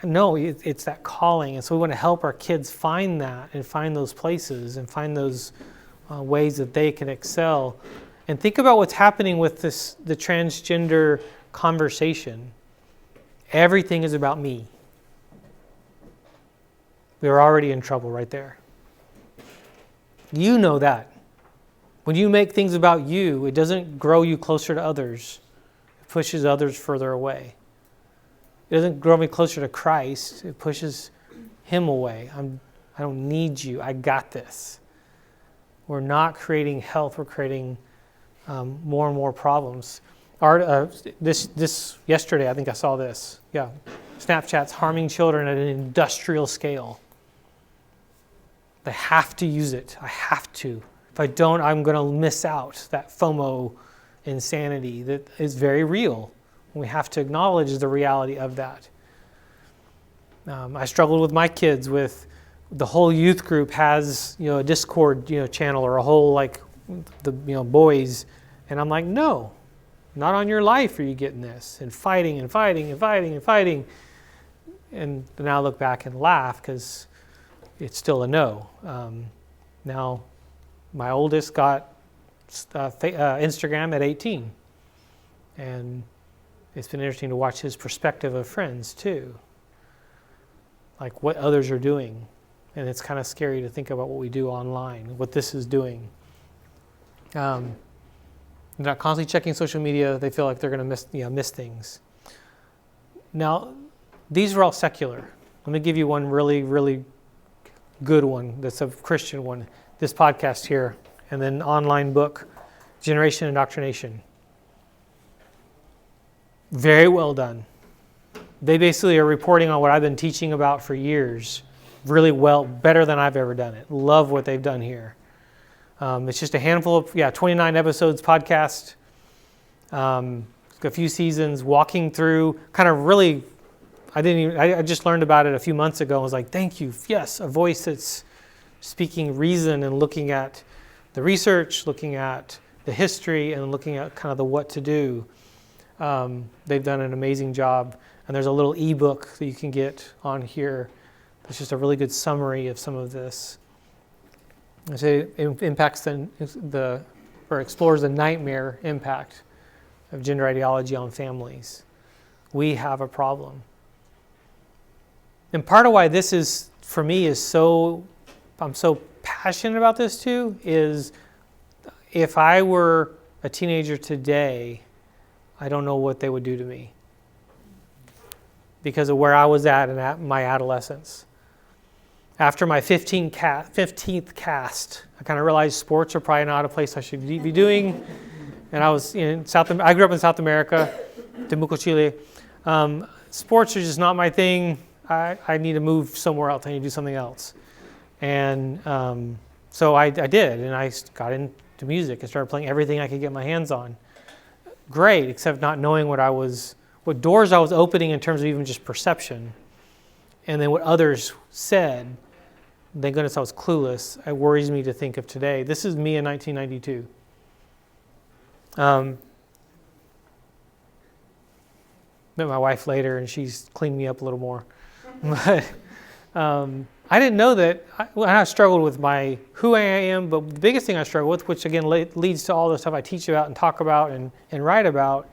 no, it's that calling. And so we want to help our kids find that and find those places and find those ways that they can excel. And think about what's happening with the transgender conversation. Everything is about me. We're already in trouble right there. You know that. When you make things about you, it doesn't grow you closer to others. It pushes others further away. It doesn't grow me closer to Christ. It pushes him away. I don't need you. I got this. We're not creating health. We're creating more and more problems. This yesterday, I think I saw this. Yeah, Snapchat's harming children at an industrial scale. I have to use it. I have to. If I don't, I'm going to miss out. That FOMO insanity that is very real. We have to acknowledge the reality of that. I struggled with my kids with the whole youth group has a Discord channel or a whole boys, and I'm like, no, not on your life are you getting this, and fighting and fighting and fighting and fighting. And now I look back and laugh because it's still a no. Now, my oldest got Instagram at 18, and it's been interesting to watch his perspective of friends too, like what others are doing, and it's kind of scary to think about what we do online, what this is doing. They're not constantly checking social media. They feel like they're going to miss things. Now, these are all secular. Let me give you one really, really good one that's a Christian one. This podcast here, and then online book, Generation Indoctrination. Very well done. They basically are reporting on what I've been teaching about for years, really well, better than I've ever done it. Love what they've done here. It's just a handful of, 29 episodes podcast, a few seasons, walking through, kind of really, I just learned about it a few months ago and was like, thank you, yes, a voice that's speaking reason and looking at the research, looking at the history, and looking at kind of the what to do. They've done an amazing job, and there's a little ebook that you can get on here. It's just a really good summary of some of this. I say it impacts or explores the nightmare impact of gender ideology on families. We have a problem. And part of why this is, for me, I'm so passionate about this too, is if I were a teenager today, I don't know what they would do to me because of where I was at in my adolescence. After my 15th cast, I kind of realized sports are probably not a place I should be doing. And I was I grew up in South America, Temuco, Chile. Sports are just not my thing. I need to move somewhere else. I need to do something else. And so I did, and I got into music and started playing everything I could get my hands on. Great, except not knowing what doors I was opening in terms of even just perception. And then what others said. Thank goodness I was clueless. It worries me to think of today. This is me in 1992. Met my wife later, and she's cleaned me up a little more. But I didn't know that. I struggled with who I am, but the biggest thing I struggle with, which again leads to all the stuff I teach about and talk about and write about,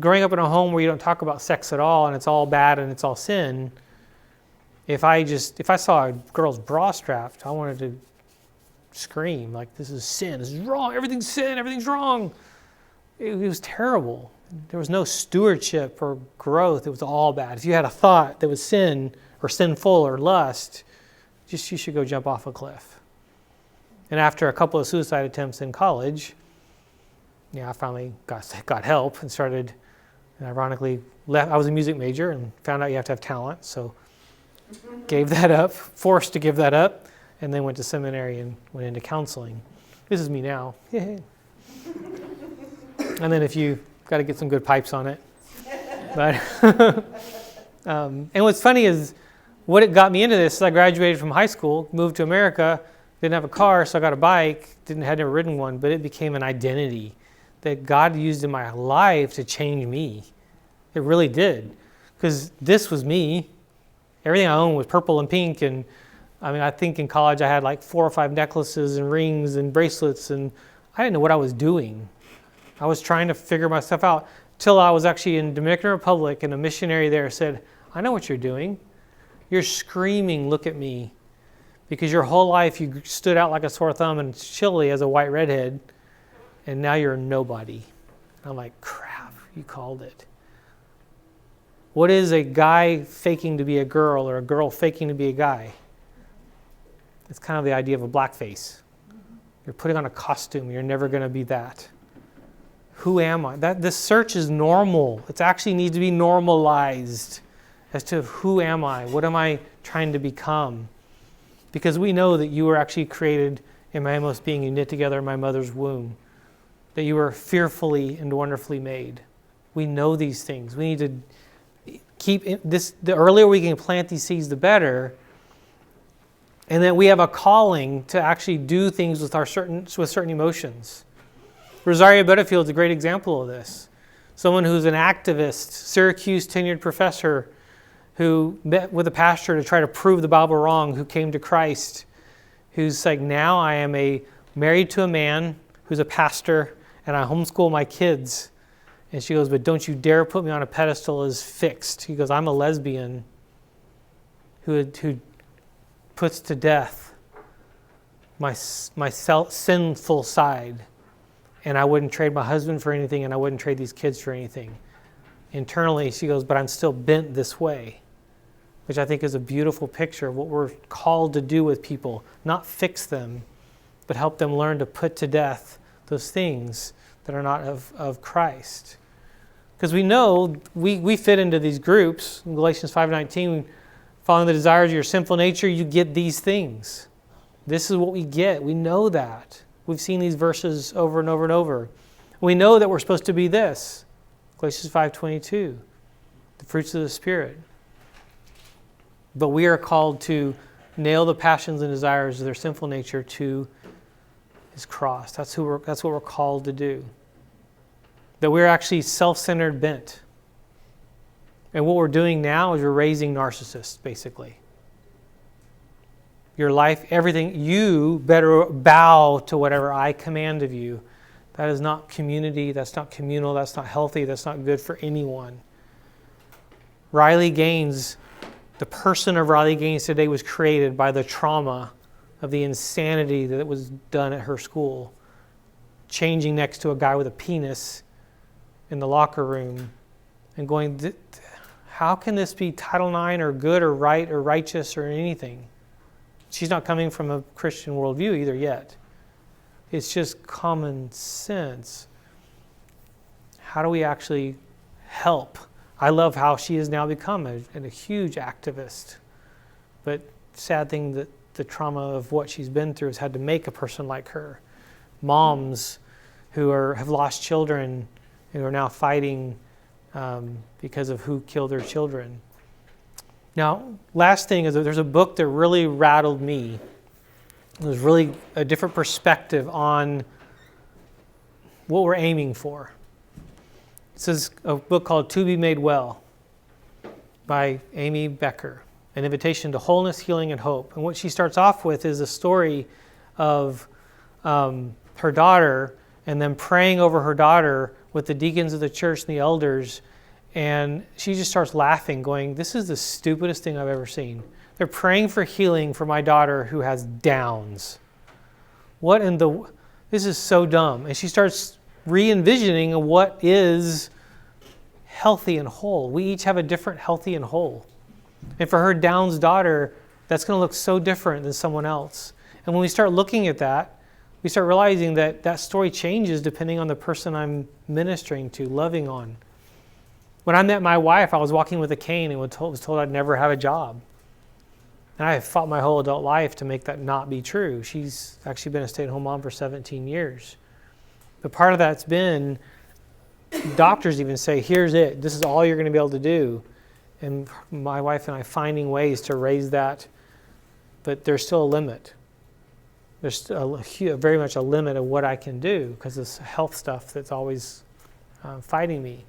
growing up in a home where you don't talk about sex at all, and it's all bad and it's all sin. If I saw a girl's bra strapped, I wanted to scream like, this is sin, this is wrong, everything's sin, everything's wrong. It was terrible. There was no stewardship or growth. It was all bad. If you had a thought that was sin or sinful or lust, you should go jump off a cliff. And after a couple of suicide attempts in college, I finally got help and started, and ironically, I was a music major and found out you have to have talent, so gave that up, forced to give that up, and then went to seminary and went into counseling. This is me now. And then if you got to get some good pipes on it. But and what's funny is what it got me into this is I graduated from high school, moved to America, didn't have a car, so I got a bike, had never ridden one, but it became an identity that God used in my life to change me. It really did. Because this was me. Everything I owned was purple and pink, and I think in college I had like 4 or 5 necklaces and rings and bracelets, and I didn't know what I was doing. I was trying to figure myself out till I was actually in Dominican Republic, and a missionary there said, I know what you're doing. You're screaming, look at me, because your whole life you stood out like a sore thumb in Chile as a white redhead, and now you're a nobody. I'm like, crap, you called it. What is a guy faking to be a girl or a girl faking to be a guy? It's kind of the idea of a blackface. You're putting on a costume. You're never going to be that. Who am I? This search is normal. It actually needs to be normalized as to who am I? What am I trying to become? Because we know that you were actually created in my most being, you knit together in my mother's womb. That you were fearfully and wonderfully made. We know these things. We need to keep this, the earlier we can plant these seeds, the better. And then we have a calling to actually do things with certain emotions. Rosario Butterfield is a great example of this. Someone who's an activist, Syracuse tenured professor, who met with a pastor to try to prove the Bible wrong, who came to Christ, who's like, now I am married to a man who's a pastor, and I homeschool my kids. And she goes, but don't you dare put me on a pedestal as fixed. He goes, I'm a lesbian who puts to death my sinful side. And I wouldn't trade my husband for anything, and I wouldn't trade these kids for anything. Internally, she goes, but I'm still bent this way, which I think is a beautiful picture of what we're called to do with people. Not fix them, but help them learn to put to death those things that are not of Christ. Because we know we fit into these groups. In Galatians 5:19, following the desires of your sinful nature, you get these things. This is what we get. We know that. We've seen these verses over and over and over. We know that we're supposed to be this. Galatians 5:22, the fruits of the Spirit. But we are called to nail the passions and desires of their sinful nature to His cross. That's what we're called to do. That we're actually self-centered bent. And what we're doing now is we're raising narcissists, basically. Your life, everything, you better bow to whatever I command of you. That is not community, that's not communal, that's not healthy, that's not good for anyone. Riley Gaines, the person of Riley Gaines today was created by the trauma of the insanity that was done at her school. Changing next to a guy with a penis in the locker room and going, how can this be Title IX or good or right or righteous or anything? She's not coming from a Christian worldview either yet. It's just common sense. How do we actually help? I love how she has now become a huge activist. But sad thing that the trauma of what she's been through has had to make a person like her. Moms who have lost children who are now fighting because of who killed their children. Now, last thing is that there's a book that really rattled me. It was really a different perspective on what we're aiming for. This is a book called To Be Made Well by Amy Becker, An Invitation to Wholeness, Healing, and Hope. And what she starts off with is a story of her daughter and them praying over her daughter with the deacons of the church and the elders. And she just starts laughing, going, this is the stupidest thing I've ever seen. They're praying for healing for my daughter who has Downs. This is so dumb. And she starts re-envisioning what is healthy and whole. We each have a different healthy and whole. And for her Downs daughter, that's going to look so different than someone else. And when we start looking at that, we start realizing that that story changes depending on the person I'm ministering to, loving on. When I met my wife, I was walking with a cane and was told I'd never have a job. And I have fought my whole adult life to make that not be true. She's actually been a stay-at-home mom for 17 years. But part of that's been, doctors even say, here's it. This is all you're going to be able to do. And my wife and I finding ways to raise that. But there's still a limit. There's still very much a limit of what I can do because this health stuff that's always fighting me.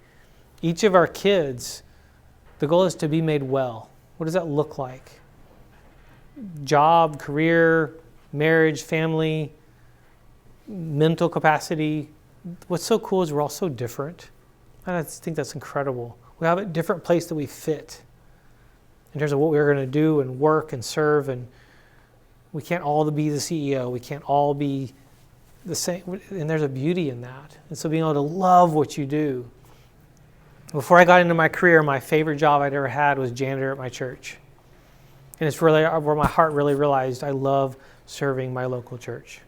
Each of our kids, the goal is to be made well. What does that look like? Job, career, marriage, family, mental capacity. What's so cool is we're all so different. And I think that's incredible. We have a different place that we fit in terms of what we're going to do and work and serve. And we can't all be the CEO. We can't all be the same. And there's a beauty in that. And so being able to love what you do. Before I got into my career, my favorite job I'd ever had was janitor at my church. And it's really where my heart really realized I love serving my local church.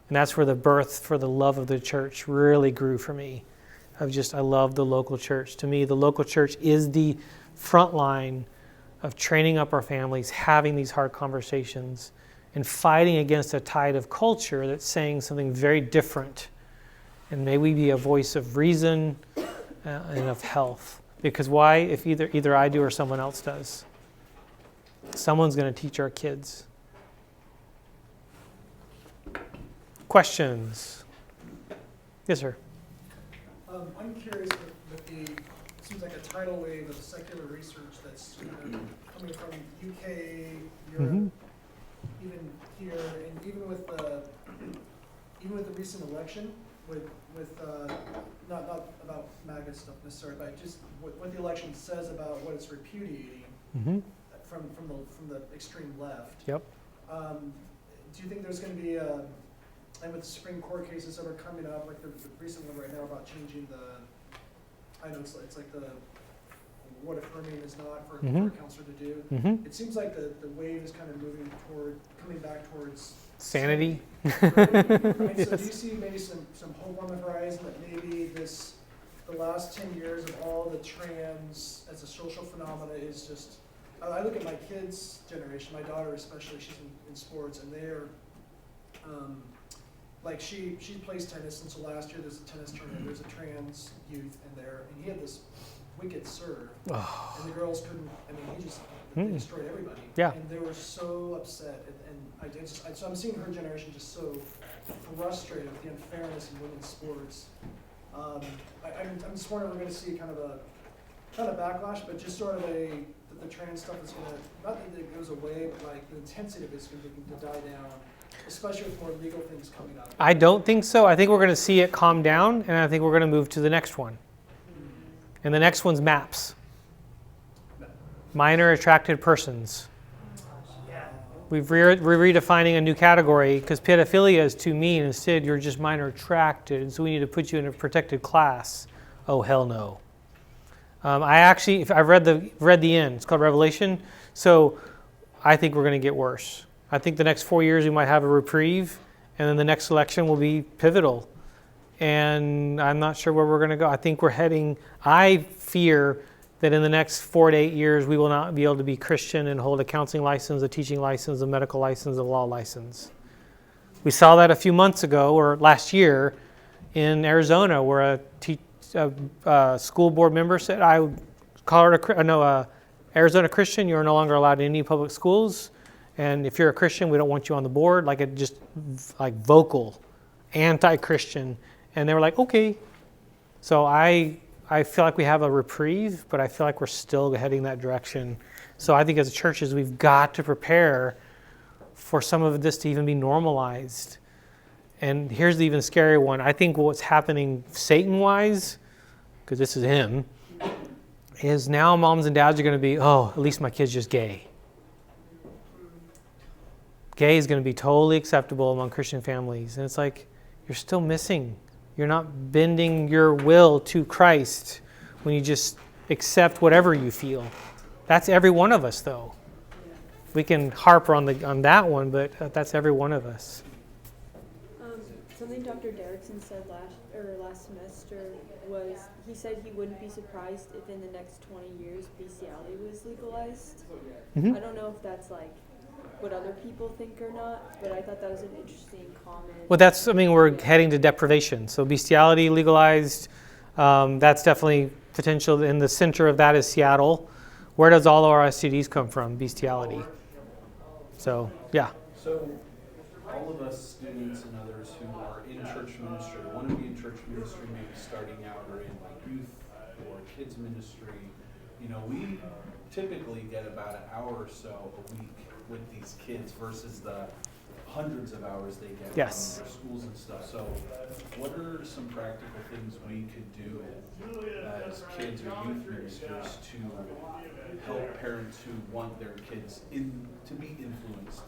And that's where the birth for the love of the church really grew for me. I love the local church. To me, the local church is the front line of training up our families, having these hard conversations, and fighting against a tide of culture that's saying something very different. And may we be a voice of reason and of health. Because why? If either I do or someone else does. Someone's going to teach our kids. Questions? Yes, sir. I'm curious with the, seems seems like a tidal wave of secular research that's kind of coming from UK, Europe, even here, and even with the recent election, with not about MAGA stuff necessarily, but just what the election says about what it's repudiating from the extreme left. Yep. Do you think there's going to be and with the Supreme Court cases that are coming up, like the recent one right now about changing I know it's like what affirming is not for a counselor to do. It seems like the wave is kind of coming back towards Sanity. Right? Yes. So do you see maybe some hope on the horizon that maybe the last 10 years of all the trans as a social phenomena is just, I look at my kids' generation, my daughter especially, she's in sports, and they're, like she plays tennis, and so last year there's a tennis tournament, there's a trans youth in there, and he had this wicked serve, and the girls couldn't, they destroyed everybody. Yeah. And they were so upset, so I'm seeing her generation just so frustrated with the unfairness in women's sports. I'm just wondering if we're going to see kind of a backlash, but just sort of that the trans stuff is going to, not that it goes away, but like the intensity of it's going to die down, especially with more legal things coming up. I don't think so. I think we're going to see it calm down, and I think we're going to move to the next one. And the next one's MAPS. Minor attracted persons. We're redefining a new category because pedophilia is too mean. Instead, you're just minor attracted, and so we need to put you in a protected class. Oh, hell no. I've read the end. It's called Revelation. So I think we're going to get worse. I think the next 4 years we might have a reprieve, and then the next election will be pivotal. And I'm not sure where we're going to go. I fear that in the next 4 to 8 years we will not be able to be Christian and hold a counseling license, a teaching license, a medical license, a law license. We saw that a few months ago, or last year, in Arizona, where a school board member said, "I would call her Arizona Christian. You are no longer allowed in any public schools, and if you're a Christian, we don't want you on the board." Like it just like vocal, anti-Christian, and they were like, "Okay." So I feel like we have a reprieve, but I feel like we're still heading that direction. So I think as churches, we've got to prepare for some of this to even be normalized. And here's the even scarier one. I think what's happening Satan-wise, because this is him, is now moms and dads are going to be, at least my kid's just gay. Gay is going to be totally acceptable among Christian families. And it's like, you're still missing. You're not bending your will to Christ when you just accept whatever you feel. That's every one of us, though. We can harp on that one, but that's every one of us. Something Dr. Derrickson said last semester was he said he wouldn't be surprised if in the next 20 years bestiality was legalized. I don't know if that's like what other people think or not, but I thought that was an interesting comment. Well, we're heading to deprivation. So bestiality legalized, that's definitely potential. In the center of that is Seattle. Where does all our STDs come from? Bestiality. So, yeah. So all of us students and others who are in church ministry, want to be in church ministry, maybe starting out or in like youth or kids ministry, we typically get about an hour or so a week with these kids versus the hundreds of hours they get from their schools and stuff. So what are some practical things we could do as kids or youth ministers to help parents who want their kids to be influenced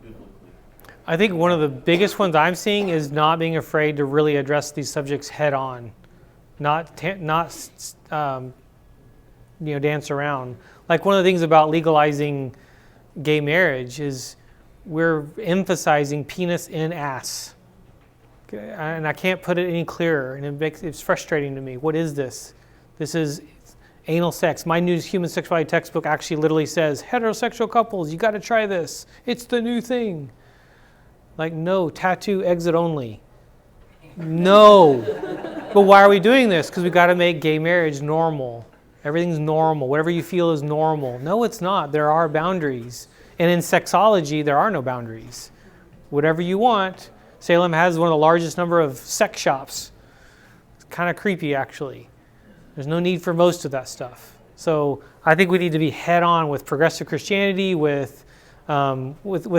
biblically? I think one of the biggest ones I'm seeing is not being afraid to really address these subjects head on, not dance around. Like one of the things about legalizing gay marriage is we're emphasizing penis in ass. Okay? And I can't put it any clearer, and it's frustrating to me. What is this? This is anal sex. My new human sexuality textbook actually literally says, heterosexual couples, you got to try this. It's the new thing. Like, no, tattoo exit only. No. But why are we doing this? Because we got to make gay marriage normal. Everything's normal. Whatever you feel is normal. No, it's not. There are boundaries. And in sexology, there are no boundaries. Whatever you want. Salem has one of the largest number of sex shops. It's kind of creepy, actually. There's no need for most of that stuff. So I think we need to be head on with progressive Christianity, with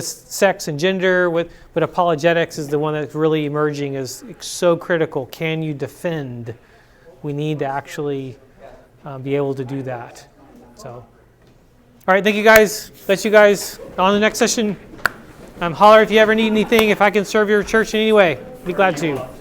sex and gender, but apologetics is the one that's really emerging as so critical. Can you defend? We need to actually be able to do that. So, all right, thank you guys. Bless you guys. On the next session, holler if you ever need anything. If I can serve your church in any way, be glad to.